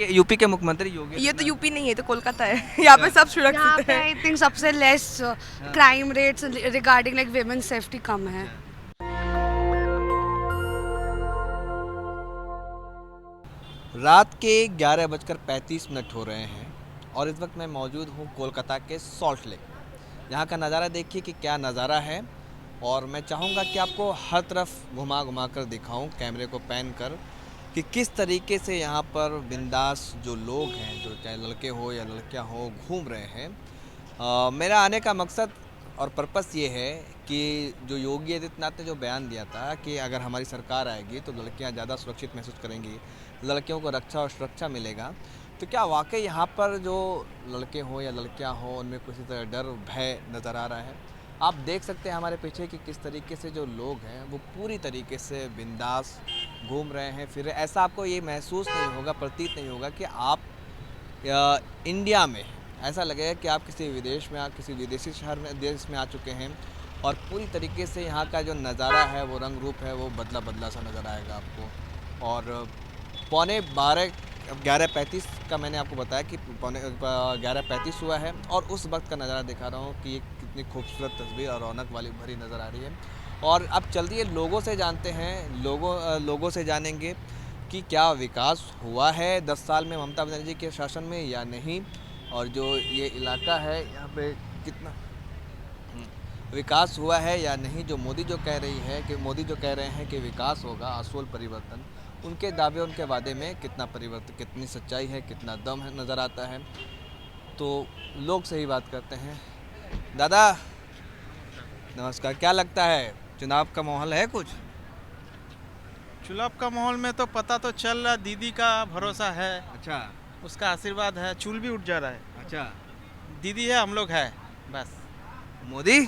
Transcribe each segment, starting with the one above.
UP के मुख्यमंत्री योगी ये तो यूपी नहीं है, तो कोलकाता है। यहाँ पे सब यहाँ सुरक्षित पे है। आई थिंक सबसे less crime rates regarding like women safety कम है। रात के 11:35 हो रहे हैं और इस वक्त मैं मौजूद हूँ कोलकाता के सॉल्ट लेक में। यहाँ का नज़ारा देखिए कि क्या नज़ारा है, और मैं चाहूँगा कि आपको हर तरफ घुमा घुमा कर दिखाऊँ कैमरे को पैन कर कि किस तरीके से यहाँ पर बिंदास जो लोग हैं, जो चाहे लड़के हो या लड़कियाँ हो, घूम रहे हैं। मेरा आने का मकसद और पर्पस ये है कि जो योगी आदित्यनाथ ने जो बयान दिया था कि अगर हमारी सरकार आएगी तो लड़कियां ज़्यादा सुरक्षित महसूस करेंगी, लड़कियों को रक्षा और सुरक्षा मिलेगा, तो क्या वाकई यहाँ पर जो लड़के हों या लड़कियां हों उनमें किसी तरह डर भय नज़र आ रहा है? आप देख सकते हैं हमारे पीछे कि किस तरीके से जो लोग हैं वो पूरी तरीके से बिंदास घूम रहे हैं, फिर ऐसा आपको ये महसूस नहीं होगा, प्रतीत नहीं होगा कि आप इंडिया में, ऐसा लगेगा कि आप किसी विदेश में, आप किसी विदेशी शहर में, देश में आ चुके हैं। और पूरी तरीके से यहाँ का जो नज़ारा है, वो रंग रूप है, वो बदला बदला सा नज़र आएगा आपको। और पौने 11:35 का मैंने आपको बताया कि पौने 11:35 हुआ है और उस वक्त का नज़ारा दिखा रहा हूँ कि ये कितनी खूबसूरत तस्वीर और रौनक वाली भरी नज़र आ रही है। और अब चलिए लोगों से जानते हैं, लोगों से जानेंगे कि क्या विकास हुआ है 10 साल में ममता बनर्जी के शासन में या नहीं, और जो ये इलाका है यहाँ पे कितना विकास हुआ है या नहीं। जो मोदी जो कह रहे हैं कि विकास होगा, आशुल परिवर्तन, उनके दावे, उनके वादे में कितना परिवर्तन, कितनी सच्चाई है, कितना दम है नज़र आता है। तो लोग से ही बात करते हैं। दादा नमस्कार, क्या लगता है चुनाव का माहौल है कुछ? चुनाव का माहौल में तो पता तो चल रहा, दीदी का भरोसा है, अच्छा उसका आशीर्वाद है, चूल भी उठ जा रहा है। अच्छा। दीदी है, हम लोग है बस। मोदी?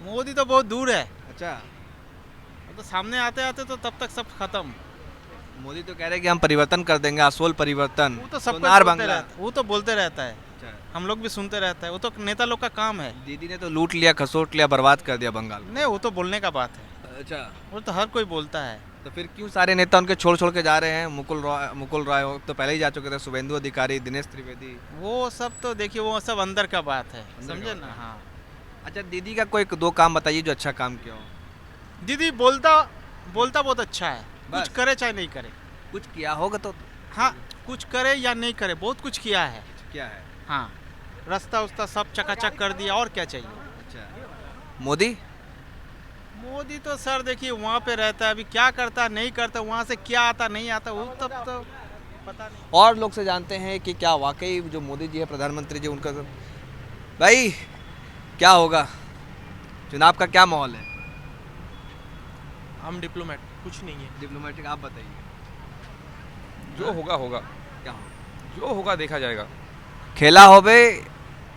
मोदी तो बहुत दूर है, अच्छा। वो तो सामने आते आते तो तब तक सब खत्म। मोदी तो कह रहे हैं कि हम परिवर्तन कर देंगे, आशुल परिवर्तन, वो तो सब सोनार बांग्ला। वो तो बोलते रहता है, अच्छा। हम लोग भी सुनते रहता है, वो तो नेता लोग का काम है। दीदी ने तो लूट लिया, खसोट लिया, बर्बाद कर दिया बंगाल। नहीं, वो तो बोलने का बात है, अच्छा। वो तो हर कोई बोलता है। तो फिर क्यों सारे नेता उनके छोड़ छोड़ के जा रहे हैं? मुकुल रॉय हो तो पहले ही जा चुके थे, शुभेंदु अधिकारी, दिनेश त्रिवेदी। वो सब तो देखिए, वो सब अंदर का बात है, अंदर का समझे बात ना। है। हाँ, अच्छा, दीदी का कोई 2 काम बताइए जो अच्छा काम किया हो। दीदी बोलता बहुत अच्छा है, बस। कुछ करे चाहे नहीं करे। कुछ किया होगा तो? हाँ, कुछ करे या नहीं करे, बहुत कुछ किया है। क्या है? हाँ, रास्ता उस्ता सब चकाचक कर दिया, और क्या चाहिए। अच्छा। मोदी? मोदी तो सर देखिए वहाँ पे रहता है, अभी क्या करता नहीं करता, वहाँ से क्या आता नहीं आता, वो तब तो पता नहीं। और लोग से जानते हैं कि क्या वाकई जो मोदी जी है, प्रधानमंत्री जी, उनका भाई क्या होगा, चुनाव का क्या माहौल है? हम डिप्लोमेट, कुछ नहीं है। डिप्लोमेटिक आप बताइए। जो होगा होगा, क्या होगा? जो होगा देखा जाएगा। खेला हो बे,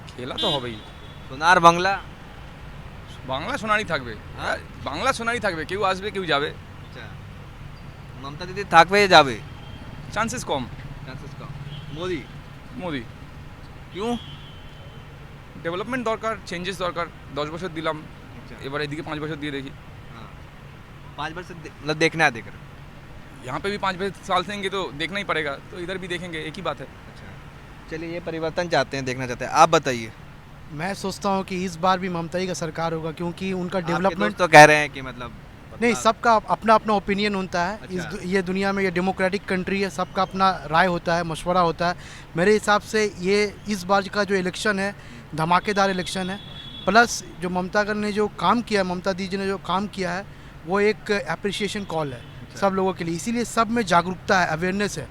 খেলা তো হবেই। সোনার বাংলা। বাংলা সোনারই থাকবে, হ্যাঁ? বাংলা সোনারই থাকবে, কেউ আসবে কেউ যাবে, আচ্ছা, মমতা দিদি থাকবে যাবে? চান্সেস কম। চান্সেস কম। মোদি? মোদি क्यों? ডেভেলপমেন্ট দরকার, চেঞ্জেস দরকার। 10 বছর দিলাম, अच्छा। এবার এদিকে 5 বছর দিয়ে দেখি। हाँ। 5 वर्ष मतलब देखना है, देख रहे। यहाँ पे भी 5 साल देंगे तो देखना ही पड़ेगा, तो इधर भी देखेंगे, एक ही बात है। अच्छा, चलिए ये परिवर्तन चाहते हैं, देखना चाहते हैं, आप बताइए। मैं सोचता हूँ कि इस बार भी ममता जी का सरकार होगा, क्योंकि उनका आपके डेवलपमेंट दोस्त तो कह रहे हैं कि मतलब नहीं, सबका अपना अपना ओपिनियन होता है। अच्छा। ये दुनिया में ये डेमोक्रेटिक कंट्री है, सबका अपना राय होता है, मशवरा होता है। मेरे हिसाब से ये इस बार का जो इलेक्शन है धमाकेदार इलेक्शन है। प्लस जो ममता ने जो काम किया है, ममता दीदी ने जो काम किया है, वो एक अप्रिसिएशन कॉल है सब लोगों के लिए। इसीलिए सब में जागरूकता है, अवेयरनेस है।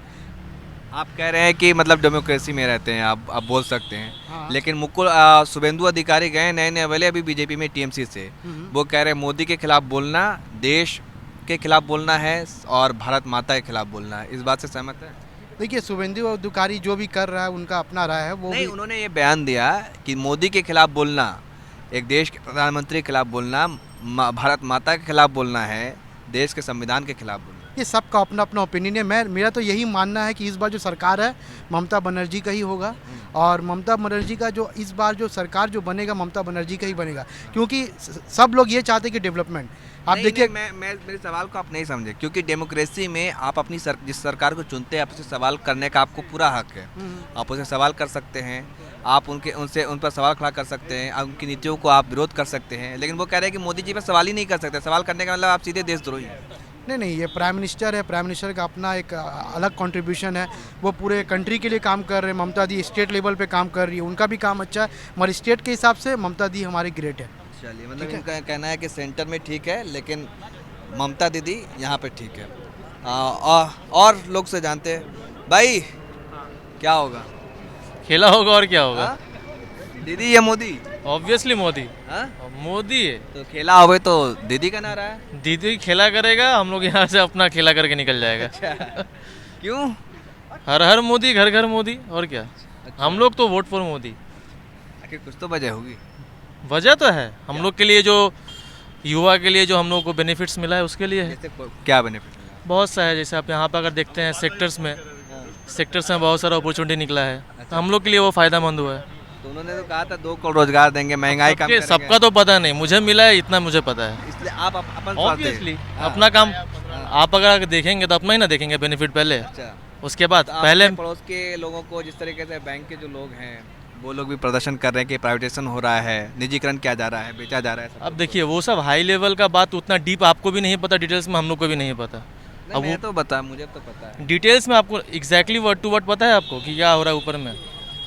आप कह रहे हैं कि मतलब डेमोक्रेसी में रहते हैं आप बोल सकते हैं। हाँ। लेकिन शुभेंदु अधिकारी गए नए वाले अभी बीजेपी में टीएमसी से, वो कह रहे हैं मोदी के खिलाफ बोलना देश के खिलाफ बोलना है और भारत माता के खिलाफ बोलना है। इस बात से सहमत है? देखिए, शुभेंदु अधिकारी जो भी कर रहा है उनका अपना राय है। वो नहीं, भी उन्होंने ये बयान दिया कि मोदी के खिलाफ बोलना, एक देश के प्रधानमंत्री के खिलाफ बोलना, भारत माता के खिलाफ बोलना है, देश के संविधान के खिलाफ बोलना। ये सबका अपना अपना ओपिनियन है। मेरा तो यही मानना है कि इस बार जो सरकार है ममता बनर्जी का ही होगा, और ममता बनर्जी का जो इस बार जो सरकार जो बनेगा ममता बनर्जी का ही बनेगा, क्योंकि सब लोग ये चाहते हैं कि डेवलपमेंट। आप देखिए, मैं मेरे सवाल को आप नहीं समझे, क्योंकि डेमोक्रेसी में आप अपनी जिस सरकार को चुनते हैं आपसे सवाल करने का आपको पूरा हक है। आप उनसे सवाल कर सकते हैं, आप उन पर सवाल खड़ा कर सकते हैं, आप उनकी नीतियों को आप विरोध कर सकते हैं, लेकिन वो कह रहे हैं कि मोदी जी पर सवाल ही नहीं कर सकते। सवाल करने का मतलब आप सीधे देशद्रोही हैं। नहीं, ये प्राइम मिनिस्टर है, प्राइम मिनिस्टर का अपना एक अलग कंट्रीब्यूशन है, वो पूरे कंट्री के लिए काम कर रहे हैं। ममता दी स्टेट लेवल पे काम कर रही है, उनका भी काम अच्छा है, मगर स्टेट के हिसाब से ममता दी हमारी ग्रेट है। चलिए, मतलब इनका कहना है कि सेंटर में ठीक है, लेकिन ममता दीदी यहाँ पे ठीक है। और लोग से जानते हैं भाई क्या होगा, खेला होगा और क्या होगा। हाँ? दीदी या मोदी? ऑब्वियसली मोदी। हाँ? मोदी है तो खेला होवे तो दीदी का नारा है। दीदी खेला करेगा, हम लोग यहाँ से अपना खेला करके निकल जाएगा। क्यों? हर हर मोदी, घर घर मोदी, और क्या। हम लोग तो वोट फॉर मोदी। आखिर कुछ तो वजह होगी। वजह तो है हम लोग के लिए, जो युवा के लिए जो हम लोग को बेनिफिट्स मिला है उसके लिए है। जैसे क्या बेनिफिट मिला? बहुत सा है, जैसे आप यहाँ पर अगर देखते हैं सेक्टर्स में बहुत सारा अपॉर्चुनिटी निकला है, तो हम लोग के लिए वो फ़ायदेमंद हुआ है। तो उन्होंने तो कहा था 2 करोड़ रोजगार देंगे, महंगाई कम करेंगे। सबका तो पता नहीं, मुझे मिला है इतना मुझे पता है, इसलिए आप अपन स्वार्थ ऑब्वियसली हैं। अपना काम। आप अगर देखेंगे तो अपना ही ना देखेंगे बेनिफिट पहले, अच्छा, उसके बाद तो पहले। अपने पड़ोस के लोगों को, जिस तरीके से बैंक के जो लोग हैं वो लोग भी प्रदर्शन कर रहे हैं कि प्राइवेटाइजेशन हो रहा है, निजीकरण किया जा रहा है, बेचा जा रहा है। अब देखिए वो सब हाई लेवल का बात, उतना डीप आपको भी नहीं पता, डिटेल्स में हम लोग को भी नहीं पता। अब वो तो बता, मुझे तो पता है। डिटेल्स में आपको एग्जैक्टली वर्ड टू वर्ड पता है आपको कि क्या हो रहा है ऊपर में?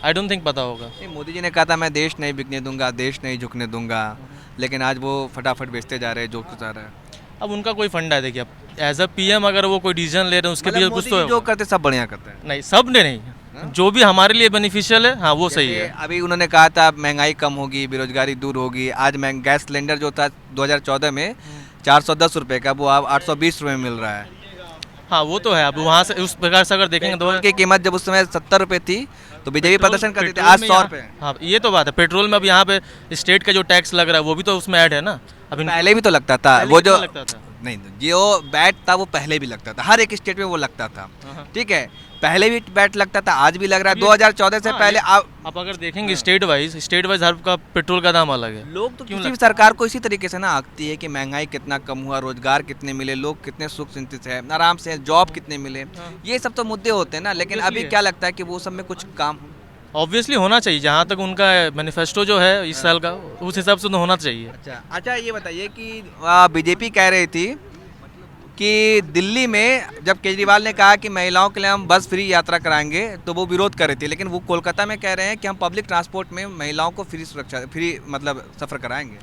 आई डोंट थिंक पता होगा। नहीं, मोदी जी ने कहा था मैं देश नहीं बिकने दूंगा, देश नहीं झुकने दूंगा, लेकिन आज वो फटाफट बेचते जा रहे हैं जो कुछ आ रहा है। अब उनका कोई फंडा है, देखिए अब एज अ पीएम अगर वो कोई डिसीजन ले रहे हैं उसके मतलब लिए कुछ मोदी तो जी जो है। करते सब बढ़िया करते हैं। नहीं, सब ने नहीं, जो भी हमारे लिए बेनिफिशियल है हाँ वो सही जैसे है। अभी उन्होंने कहा था महंगाई कम होगी, बेरोजगारी दूर होगी। आज गैस सिलेंडर जो था 2014 में 410 रुपये का, वो अब 820 रुपये में मिल रहा है। हाँ वो तो है। अब वहाँ से उस प्रकार से अगर देखेंगे तो पेट्रोल की कीमत जब उस समय 70 रुपये थी तो बीजेपी प्रदर्शन करती थी, आज 100 रुपये। हाँ ये तो बात है। पेट्रोल में अब यहाँ पे स्टेट का जो टैक्स लग रहा है वो भी तो उसमें ऐड है ना। अब पहले भी तो लगता था, वो जो लगता था। नहीं, जो बैट था वो पहले भी लगता था, हर एक स्टेट में वो लगता था। ठीक है, पहले भी बैट लगता था, आज भी लग रहा है। 2014 से पहले आप अगर देखेंगे स्टेट वाइज हर का पेट्रोल का दाम अलग है। लोग तो किसी भी सरकार को इसी तरीके से ना आंकती है कि महंगाई कितना कम हुआ, रोजगार कितने मिले, लोग कितने सुख चिंतित है, आराम से जॉब कितने मिले, ये सब तो मुद्दे होते हैं ना। लेकिन अभी क्या लगता है कि वो सब में कुछ काम ऑब्वियसली होना चाहिए। जहाँ तक उनका मैनिफेस्टो जो है इस साल का, उस हिसाब से तो होना चाहिए। अच्छा, ये बताइए कि बीजेपी कह रही थी कि दिल्ली में जब केजरीवाल ने कहा कि महिलाओं के लिए हम बस फ्री यात्रा कराएंगे तो वो विरोध कर रही थी, लेकिन वो कोलकाता में कह रहे हैं कि हम पब्लिक ट्रांसपोर्ट में महिलाओं को फ्री मतलब सफ़र कराएंगे।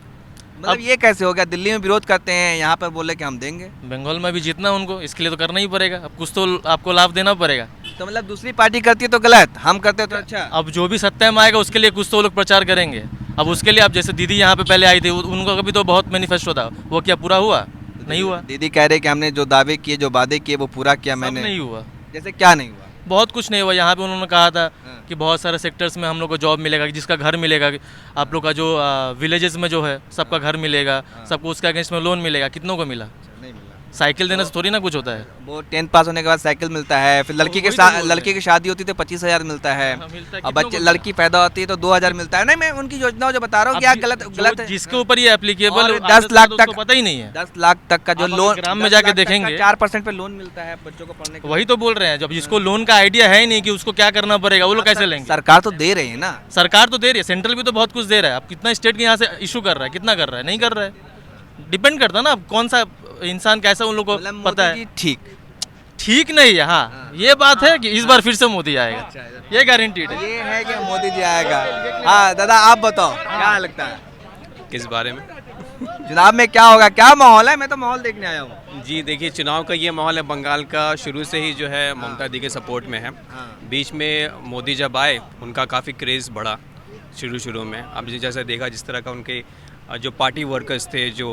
मतलब ये कैसे हो गया? दिल्ली में विरोध करते हैं, यहाँ पर बोले कि हम देंगे। बंगाल में भी जीतना उनको, इसके लिए तो करना ही पड़ेगा। अब कुछ तो आपको लाभ देना पड़ेगा। तो मतलब दूसरी पार्टी करती है तो गलत, हम करते हैं तो अच्छा। अब जो भी सत्ता में आएगा उसके लिए कुछ तो लोग प्रचार करेंगे। अब उसके लिए अब जैसे दीदी यहाँ पे पहले आई थी, उनका भी तो बहुत मैनिफेस्टो था, वो क्या पूरा हुआ? नहीं हुआ। दीदी कह रहे कि हमने जो दावे किए, जो वादे किए वो पूरा किया। मैंने नहीं हुआ। जैसे क्या नहीं हुआ? बहुत कुछ नहीं हुआ। यहाँ पे उन्होंने कहा था कि बहुत सारे सेक्टर्स में हम लोग को जॉब मिलेगा, जिसका घर मिलेगा, आप लोग का जो विलेजेस में जो है सबका घर मिलेगा, सबको उसके अगेंस्ट में लोन मिलेगा। कितनों को मिला? नहीं मिला। साइकिल देने से थोड़ी ना कुछ होता है। वो 10th पास होने के बाद साइकिल मिलता है, फिर लड़की की शादी होती है तो 25,000 मिलता है, और बच्चे लड़की पैदा होती है तो 2,000 मिलता है। नहीं, मैं उनकी योजनाओं जो बता रहा हूँ क्या गलत है? जिसके ऊपर ये एप्लीकेबल 10 लाख तक पता ही नहीं है। 10 लाख तक का जो लोन, ग्राम में जाके देखेंगे 4% पे लोन मिलता है बच्चों को पढ़ने के। वही तो बोल रहे हैं, जब जिसको लोन का आइडिया है ही नहीं कि उसको क्या करना पड़ेगा, वो लोग कैसे लेंगे? सरकार तो दे रही है ना। सरकार तो दे रही है, सेंट्रल भी तो बहुत कुछ दे रहा है। अब कितना स्टेट के यहाँ से इशू कर रहा है, कितना कर रहा है, नहीं कर रहा है। डिपेंड करता है ना अब कौन सा इंसान कैसा उन लोगों को पता है। ठीक नहीं है। हाँ ये बात है कि इस बार फिर से मोदी आएगा, ये गारंटीड है। ये है कि मोदी जी आएगा। हाँ दादा, आप बताओ क्या लगता है किस बारे में? चुनाव में क्या होगा, क्या माहौल है? मैं तो माहौल देखने आया हूँ। जी देखिए, चुनाव का ये माहौल है, बंगाल का शुरू से ही जो है ममता दी के सपोर्ट में है। बीच में मोदी जब आए उनका काफ़ी क्रेज़ बढ़ा शुरू में। अब जैसे देखा जिस तरह का उनके जो पार्टी वर्कर्स थे, जो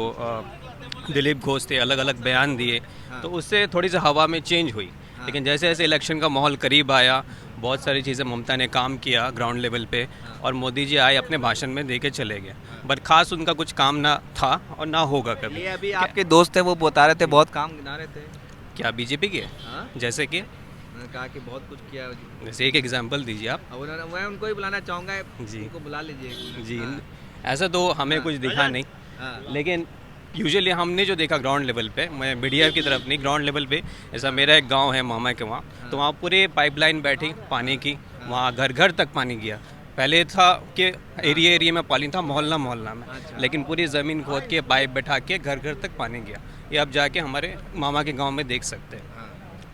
दिलीप घोष थे, अलग अलग बयान दिए, तो उससे थोड़ी सी हवा में चेंज हुई। लेकिन जैसे जैसे इलेक्शन का माहौल करीब आया, बहुत सारी चीज़ें ममता ने काम किया ग्राउंड लेवल पे, और मोदी जी आए अपने भाषण में दे के चले गए। बट खास उनका कुछ काम ना था और ना होगा कभी। ये अभी आपके दोस्त थे वो बता रहे थे, बहुत काम गिना रहे थे। क्या बीजेपी के? हाँ? जैसे कि उन्होंने कहा कि बहुत कुछ किया। जैसे एक एग्जांपल दीजिए आप। अब मैं उनको ही बुलाना चाहूँगा, जी। उनको बुला लीजिए। जी, हाँ। ऐसा तो हमें कुछ दिखा नहीं, हाँ। लेकिन यूजुअली हमने जो देखा ग्राउंड लेवल पे, मैं मीडिया की तरफ नहीं, ग्राउंड लेवल पे, ऐसा मेरा एक गांव है मामा के वहाँ, तो वहाँ पूरे पाइपलाइन बैठी पानी की, वहाँ घर घर तक पानी गया। पहले था कि एरिया में पानी था, मोहल्ला मोहल्ला में, लेकिन पूरी ज़मीन खोद के पाइप बैठा के घर घर तक पानी गया। ये आप जाके हमारे मामा के गांव में देख सकते हैं।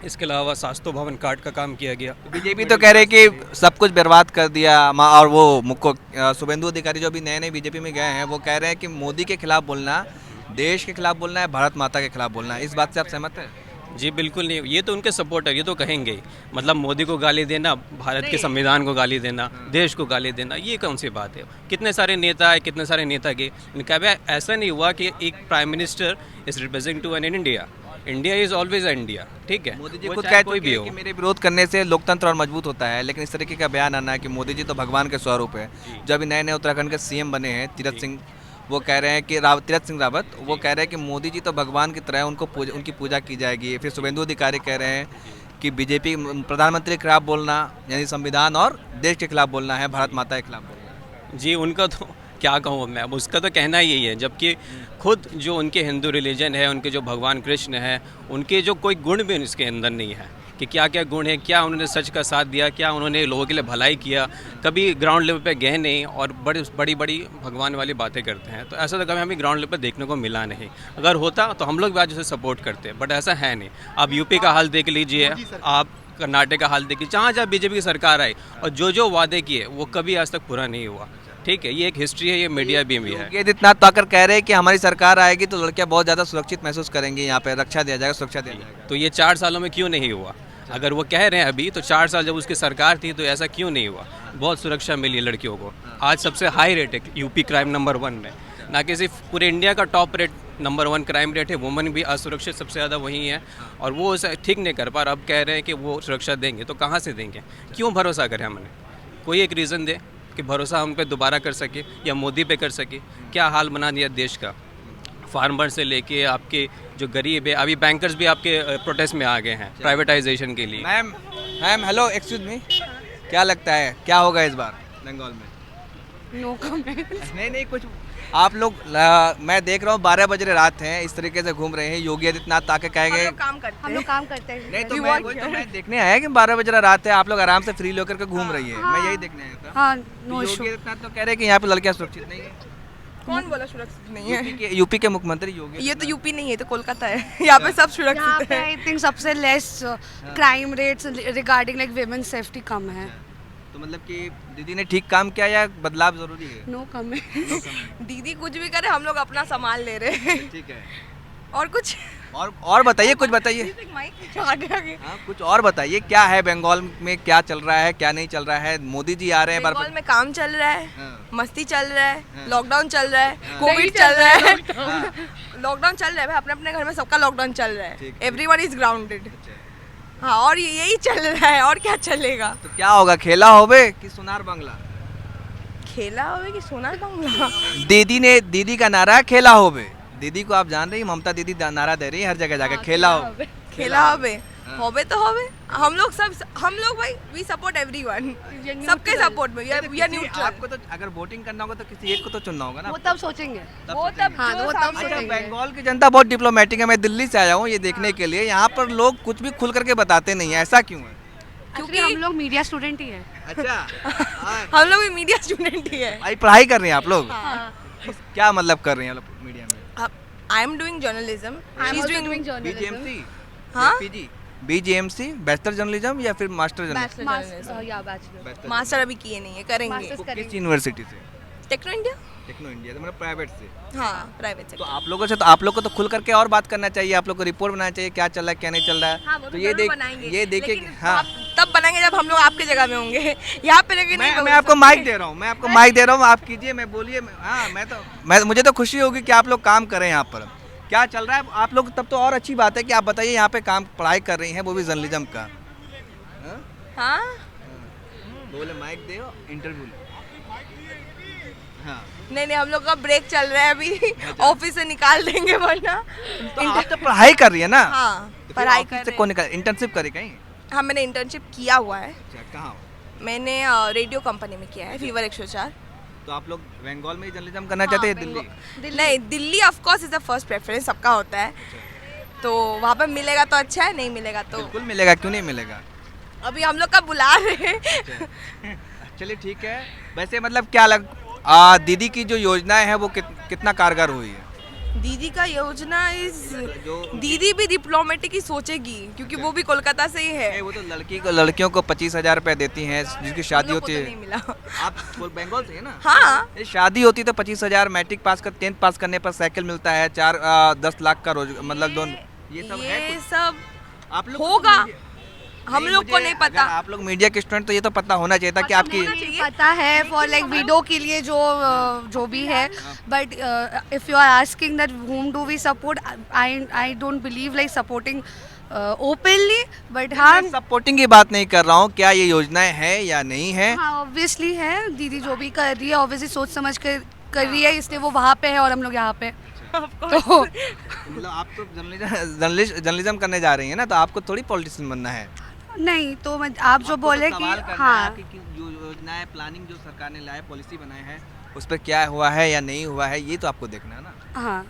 इसके अलावा स्वास्थ्य भवन कार्ड का काम किया गया। बीजेपी तो कह रहे कि सब कुछ बर्बाद कर दिया। और वो मुझको शुभेंदु अधिकारी जो अभी नए नए बीजेपी में गए हैं, वो कह रहे हैं कि मोदी के खिलाफ बोलना, देश के खिलाफ बोलना है, भारत माता के खिलाफ बोलना है। इस बात से आप सहमत हैं? जी बिल्कुल नहीं, ये तो उनके सपोर्टर, ये तो कहेंगे ही। मतलब मोदी को गाली देना, भारत के संविधान को गाली देना, देश को गाली देना, ये कौन सी बात है? कितने सारे नेता है, कितने सारे नेता के, इनका ऐसा नहीं हुआ कि एक prime minister is represent to an India. India is always India, ठीक है। मोदी जी वो खुद चाहे कह कोई चुके भी हैं हो। कि मेरे विरोध करने से लोकतंत्र और मजबूत होता है, लेकिन इस तरीके का बयान आना है कि मोदी जी तो भगवान के स्वरूप है। जो अभी नए नए उत्तराखंड के सीएम बने हैं तीरथ सिंह, वो कह रहे हैं कि तीरथ सिंह रावत, वो कह रहे हैं कि मोदी जी तो भगवान की तरह, उनकी पूजा की जाएगी। फिर शुभेंदु अधिकारी कह रहे हैं कि बीजेपी प्रधानमंत्री के खिलाफ बोलना यानी संविधान और देश के खिलाफ बोलना है, भारत माता के खिलाफ बोलना है। जी, उनका तो क्या कहूँ मैं, अब उसका तो कहना यही है, जबकि खुद जो उनके हिंदू रिलीजन है, उनके जो भगवान कृष्ण है, उनके जो कोई गुण भी इसके अंदर नहीं है कि क्या क्या गुण है, क्या उन्होंने सच का साथ दिया, क्या उन्होंने लोगों के लिए भलाई किया, कभी ग्राउंड लेवल पे गए नहीं और बड़ी बड़ी भगवान वाली बातें करते हैं। तो ऐसा तो कभी हमें ग्राउंड लेवल पर देखने को मिला नहीं। अगर होता तो हम लोग भी आज उसे सपोर्ट करते, बट ऐसा है नहीं। आप यूपी का हाल देख लीजिए, आप कर्नाटक का हाल देखिए, जहाँ जहाँ बीजेपी की सरकार आई और जो वादे किए वो कभी आज तक पूरा नहीं हुआ। ठीक है, ये एक हिस्ट्री है, ये मीडिया भी है। योगी आदित्यनाथ तो आकर कह रहे हैं कि हमारी सरकार आएगी तो लड़कियां बहुत ज़्यादा सुरक्षित महसूस करेंगी, यहाँ पे रक्षा दिया जाएगा, सुरक्षा दिया जाएगा। तो ये 4 सालों में क्यों नहीं हुआ? अगर वो कह रहे हैं अभी, तो 4 साल जब उसकी सरकार थी तो ऐसा क्यों नहीं हुआ? बहुत सुरक्षा मिली है लड़कियों को। आज सबसे हाई रेट है यूपी क्राइम नंबर 1 में, ना कि सिर्फ पूरे इंडिया का top rate number 1 crime rate है। वुमन भी असुरक्षित सबसे ज़्यादा वही है, और वो उसे ठीक नहीं कर पा रहा। अब कह रहे हैं कि वो सुरक्षा देंगे, तो कहाँ से देंगे? क्यों भरोसा करें हमने? कोई एक रीज़न दे कि भरोसा हम पे दोबारा कर सके या मोदी पे कर सके। क्या हाल बना दिया देश का, फार्मर से लेके आपके जो गरीब है। अभी बैंकर्स भी आपके प्रोटेस्ट में आ गए हैं प्राइवेटाइजेशन के लिए। मैम हेलो, एक्सक्यूज मी, क्या लगता है क्या होगा इस बार बंगाल में? No comment. नहीं कुछ आप लोग मैं देख रहा हूँ 12 बज रहे रात हैं, इस तरीके से घूम रहे हैं। योगी आदित्यनाथ आके कहेंगे हम लोग काम करते हैं। नहीं, तो मैं देखने आया कि 12 बज रहा रात है, आप लोग आराम से फ्री होकर के घूम रही है। मैं यही देखने आया था। हाँ, तो नो योगी इशू। आदित्यनाथ तो कह रहे हैं कि यहाँ पे लड़कियाँ सुरक्षित नहीं है। कौन बोला सुरक्षित नहीं है? यूपी के मुख्यमंत्री योगी। ये तो यूपी नहीं है, तो कोलकाता है। यहाँ पे सब यहाँ सुरक्षित पे है। आई थिंक सबसे less crime rates regarding like women safety कम है। तो मतलब कि दीदी ने ठीक काम किया या बदलाव जरूरी है? No comment. दीदी कुछ भी करे, हम लोग अपना सामान ले रहे हैं। ठीक है, और कुछ और बताइए, कुछ बताइए। आगे आगे हाँ, कुछ और बताइए, क्या है बंगाल में, क्या चल रहा है, क्या नहीं चल रहा है? मोदी जी आ रहे हैं बंगाल में काम चल रहा है, हाँ। मस्ती चल रहा है, लॉकडाउन चल रहा है, कोविड चल रहा है, लॉकडाउन चल रहा है भाई, अपने अपने घर में सबका लॉकडाउन चल रहा है, एवरीवन इज ग्राउंडेड। हाँ, और यही चल रहा है, और क्या चलेगा? तो क्या होगा, खेला होवे कि सोनार बांग्ला? खेला होवे कि सोनार बांग्ला? दीदी का नारा है खेला होवे। दीदी को आप जान रही हैं, ममता दीदी नारा दे रही है हर जगह जाके, खेला हो। खेला होवे, होवे तो होवे। हम लोग भाई वी सपोर्ट एवरीवन, सबके सपोर्ट में, वी आर न्यूट्रल। आपको तो अगर वोटिंग करना होगा तो किसी एक को तो चुनना होगा ना। वो तब सोचेंगे। वो तब हाँ, जो वो तब सामने- सोचेंगे। बंगाल की जनता बहुत डिप्लोमेटिक है। मैं दिल्ली से आया हूँ ये देखने के लिए, यहाँ पर लोग कुछ भी खुल करके बताते नहीं है, ऐसा क्यों है? क्योंकि हम लोग मीडिया स्टूडेंट ही है। अच्छा, हम लोग भी मीडिया स्टूडेंट ही है। भाई पढ़ाई कर रहे हैं आप लोग? हाँ। क्या मतलब कर रहे हैं आप लोग मीडिया में? I am doing journalism, she is doing BGMC, हाँ? पीजी, बीजीएमसी, बैचलर जर्नलिज्म या फिर मास्टर जर्नलिज्म? बैचलर। मास्टर अभी किए नहीं है, करेंगे। Masters किस यूनिवर्सिटी से? टेक्नो इंडिया, टेक्नो इंडिया, तो मतलब प्राइवेट से। हाँ प्राइवेट से। तो आप लोगों को तो खुल करके और बात करना चाहिए, आप लोग को रिपोर्ट बनाना चाहिए, क्या चल रहा है क्या नहीं चल रहा है। हाँ, वो तो तो ये जरूर बनाएंगे, ये देखिए, लेकिन हाँ आप तब बनाएंगे जब हम लोग आपके जगह में होंगे। यहाँ पे लेकिन नहीं मैं बोल आपको सकते। माइक दे रहा हूँ, मैं आपको माइक दे रहा हूँ, आप कीजिए, मैं बोलिए। हाँ, मैं मुझे तो खुशी होगी कि आप लोग काम करें यहाँ पर। क्या चल रहा है आप लोग? तब तो और अच्छी बात है कि आप बताइए यहाँ पे काम पढ़ाई कर रही हैं, वो भी जर्नलिज्म का। हाँ, बोले माइक दे, इंटरव्यू ले। हाँ नहीं हम लोग का ब्रेक चल रहा है अभी, ऑफिस से निकाल देंगे वरना। तो आप तो पढ़ाई कर रही है ना? हाँ तो फिर पढ़ाई ऑफिस कर से रहे कौन निकाल, इंटर्नशिप करी कहीं? हैं। हाँ मैंने इंटर्नशिप किया हुआ है, अच्छा कहाँ? मैंने रेडियो कंपनी में किया है, फीवर 104। तो आप लोग बंगाल में ही जर्नलिज्म करना चाहते हैं? दिल्ली? नहीं Delhi of course is the first preference, सबका होता है। तो वहाँ पे मिलेगा तो अच्छा है, नहीं मिलेगा तो बिल्कुल मिलेगा, क्यों नहीं मिलेगा? अभी हम लोग का बुला रहे हैं। चलिए ठीक है। वैसे मतलब क्या दीदी की जो योजनाएं है वो कितना कारगर हुई है? दीदी का योजना इस जो- दीदी भी डिप्लोमेटिक ही सोचेगी, क्योंकि वो भी कोलकाता से ही है। नहीं, वो तो लड़कियों को 25,000 रुपए देती हैं जिसकी शादी हम लोग को होती तो है। नहीं मिला। आप बंगाल से है ना? हाँ ये शादी होती तो 25,000, मैट्रिक पास कर 10th पास करने पर साइकिल मिलता है, 10 लाख का रोज मतलब दोनों, ये सब है ये कुछ? सब आप लोग होगा, हम लोग को मुझे- नहीं पता। अगर आप लोग मीडिया के स्टूडेंट तो ये तो पता होना चाहिए था कि आपकी होना चाहिए। पता है फॉर लाइक वीडियो के लिए जो भी है, but if you are asking that whom do we support, I don't believe like supporting openly, but हाँ मैं सपोर्टिंग की बात नहीं कर रहा हूँ, क्या ये योजनाएं हैं या नहीं है? हाँ ऑब्वियसली है, दीदी जो भी कर रही है ऑब्वियसली सोच समझ कर रही है, इसलिए वो वहाँ पे है और हम लोग यहाँ पे। तो मतलब आप तो जर्नलिज्म करने जा रही हैं ना, तो आपको थोड़ी पॉलिटिशियन बनना है। नहीं तो मैं आप जो आपको बोले तो कि सवाल करना है हाँ कि जो योजनाएं प्लानिंग जो सरकार ने लाए, पॉलिसी बनाए हैं, उस पर क्या हुआ है या नहीं हुआ है, ये तो आपको देखना है ना। हाँ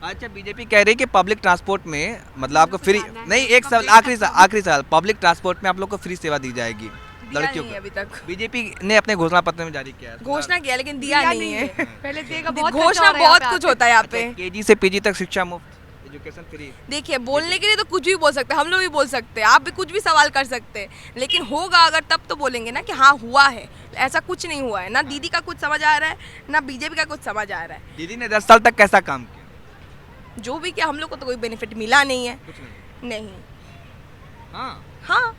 अच्छा, बीजेपी कह रही है कि पब्लिक ट्रांसपोर्ट में मतलब आपको फ्री नहीं, एक सवाल आखिरी सवाल, पब्लिक ट्रांसपोर्ट में आप लोग को फ्री सेवा दी जाएगी लड़कियों नहीं को। अभी तक बीजेपी ने अपने घोषणा पत्र में जारी किया है। घोषणा किया लेकिन दिया नहीं है। पहले देगा, बहुत घोषणा बहुत कुछ होता है यहाँ पे। केजी से पीजी तक शिक्षा मुफ्त, एजुकेशन फ्री। देखिए बोलने के लिए तो कुछ भी बोल सकते हैं, हम लोग भी बोल सकते हैं, आप भी कुछ भी सवाल कर सकते हैं, लेकिन होगा अगर तब तो बोलेंगे ना कि हाँ हुआ है। ऐसा कुछ नहीं हुआ है, ना दीदी का कुछ समझ आ रहा है ना बीजेपी का कुछ समझ आ रहा है। दीदी ने 10 साल तक कैसा काम किया? जो भी किया हम लोग को तो कोई बेनिफिट मिला नहीं है। कुछ नहीं। नहीं हाँ हाँ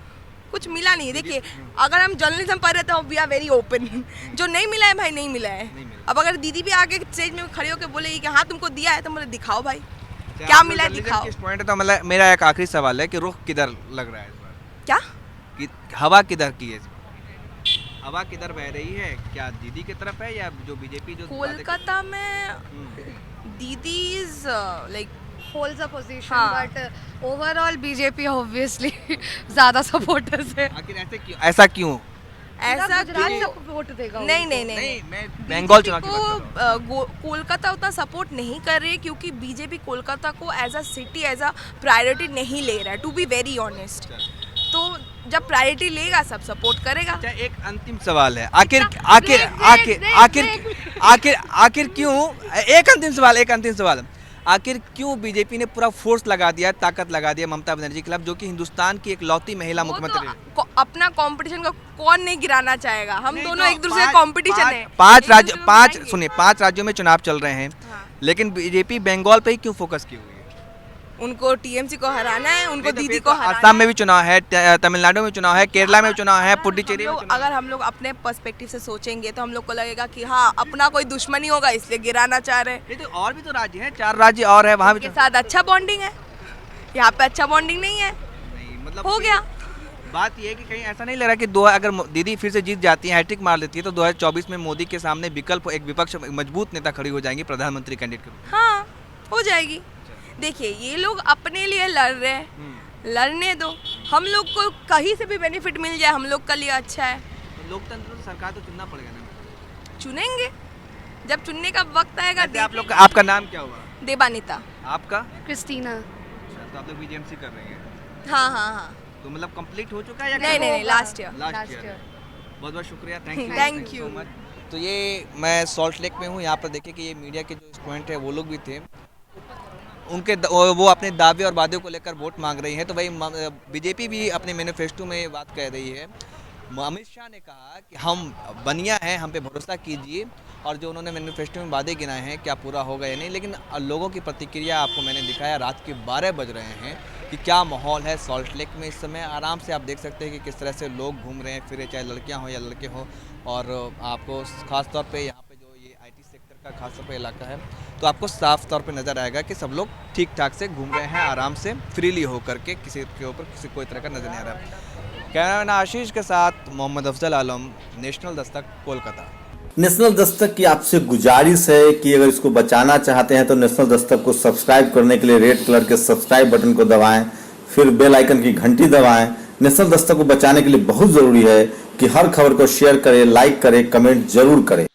कुछ मिला नहीं। देखिए अगर हम जर्नलिज्म पढ़ रहे तो वी आर वेरी ओपन। जो नहीं मिला है भाई नहीं मिला है। नहीं मिला। अब अगर दीदी भी आगे स्टेज में खड़े होकर बोलेगी कि हाँ तुमको दिया है, तो मुझे दिखाओ भाई अच्छा, क्या आप मिला है, journalism दिखाओ। के स्टूडेंट हैं, तो मतलब मेरा एक आखिरी सवाल है कि रुख किधर लग रहा है इस बार? क्या कि हवा किधर की है इस बार? हवा किधर बह रही है? क्या दीदी की तरफ है या जो बीजेपी जो कोलकाता में हम्म। दीदी is like holds a position, हाँ। but overall बीजेपी ऑब्वियसली ज़्यादा सपोर्टर्स है। आखिर ऐसा क्यों? ऐसा गुजरात क्यों? सपोर्ट देगा नहीं उनको। नहीं नहीं नहीं, मैं बंगाल चुनाव की बात कर रहा हूँ। को कोलकाता उतना सपोर्ट नहीं कर रही है, क्योंकि बीजेपी कोलकाता को as a city as a priority नहीं ले रहा है, टू बी वेरी ऑनेस्ट। तो जब प्रायोरिटी लेगा सब सपोर्ट करेगा। अच्छा, एक अंतिम सवाल है, आखिर क्यों, एक अंतिम सवाल, आखिर क्यों बीजेपी ने पूरा फोर्स लगा दिया, ताकत लगा दिया ममता बनर्जी के खिलाफ, जो कि हिंदुस्तान की एक लौती महिला वो मुख्यमंत्री है? तो अपना कंपटीशन को कौन नहीं गिराना चाहेगा। हम नहीं, दोनों तो एक दूसरे पाँच- कंपटीशन है। पाँच एक राज्य दूसरे को पाँच गिराएंगे। सुनिए 5 राज्यों में चुनाव चल रहे हैं, हाँ। लेकिन बीजेपी बंगाल पे ही क्यों फोकस की हुई है? उनको टीएमसी को हराना है, उनको नहीं तो दीदी फिर को तो हराना असम में है। भी चुनाव है, तमिलनाडु में चुनाव है, केरला में चुनाव है, पुडुचेरी में चुनाव है। अगर हम लोग अपने पर्सपेक्टिव से सोचेंगे तो हम लोग को लगेगा कि हाँ अपना कोई दुश्मनी होगा इसलिए गिराना चाह रहे हैं। नहीं तो और भी तो राज्य हैं, 4 राज्य और है, वहाँ भी के साथ अच्छा बॉन्डिंग है, यहाँ पे अच्छा बॉन्डिंग नहीं है। नहीं, मतलब हो गया। बात ये है कि कहीं ऐसा नहीं लग रहा कि अगर दीदी फिर से जीत जाती है, हैट्रिक मार लेती है, तो 2024 में मोदी के सामने विकल्प एक विपक्ष मजबूत नेता खड़ी हो जाएंगी प्रधानमंत्री कैंडिडेट के रूप में। हाँ हो जाएगी। देखिए ये लोग अपने लिए लड़ रहे हैं, लड़ने दो। हम लोग को कहीं से भी बेनिफिट मिल जाए हम लोग के लिए अच्छा है। तो लोकतंत्र तो सरकार तो चुनना पड़ेगा ना। चुनेंगे जब चुनने का वक्त आएगा। वैसे आप लोग का, आपका नाम क्या हुआ? देवानीता। आपका? क्रिस्टीना। तो आप लोग बीजेएमसी कर रही हैं, हाँ हाँ हाँ। तो मतलब कंप्लीट हो चुका है या नहीं नहीं नहीं लास्ट ईयर। Last year? बहुत बहुत शुक्रिया, thank you Thank you. So much. तो ये मैं सॉल्ट लेक में हूँ, यहाँ पर देखिए कि ये मीडिया के जो स्टूडेंट है वो लोग भी थे, उनके वो अपने दावे और वादे को लेकर वोट मांग रही हैं। तो वही बीजेपी भी अपने मैनिफेस्टो में बात कह रही है। अमित शाह ने कहा कि हम बनिया हैं, हम पे भरोसा कीजिए, और जो उन्होंने मैनिफेस्टो में वादे गिनाए हैं क्या पूरा होगा या नहीं। लेकिन लोगों की प्रतिक्रिया आपको मैंने दिखाया, रात के 12 बज रहे हैं, कि क्या माहौल है सॉल्ट लेक में इस समय। आराम से आप देख सकते हैं कि किस तरह से लोग घूम रहे हैं फिर, चाहे लड़कियां हो या लड़के हो। और आपको ख़ास तौर पे यहाँ पे जो ये IT सेक्टर का खास तौर पे इलाका है, तो आपको साफ तौर पे नज़र आएगा कि सब लोग ठीक ठाक से घूम रहे हैं, आराम से फ्रीली होकर के, किसी के ऊपर किसी कोई तरह का नज़र नहीं आ रहा है। कैमरामैन आशीष के साथ मोहम्मद अफजल आलम, नेशनल दस्तक, कोलकाता। नेशनल दस्तक की आपसे गुजारिश है कि अगर इसको बचाना चाहते हैं तो नेशनल दस्तक को सब्सक्राइब करने के लिए रेड कलर के सब्सक्राइब बटन को दबाएं, फिर बेल आइकन की घंटी दबाएं। नेशनल दस्तक को बचाने के लिए बहुत ज़रूरी है कि हर खबर को शेयर करें, लाइक करें, कमेंट जरूर करें।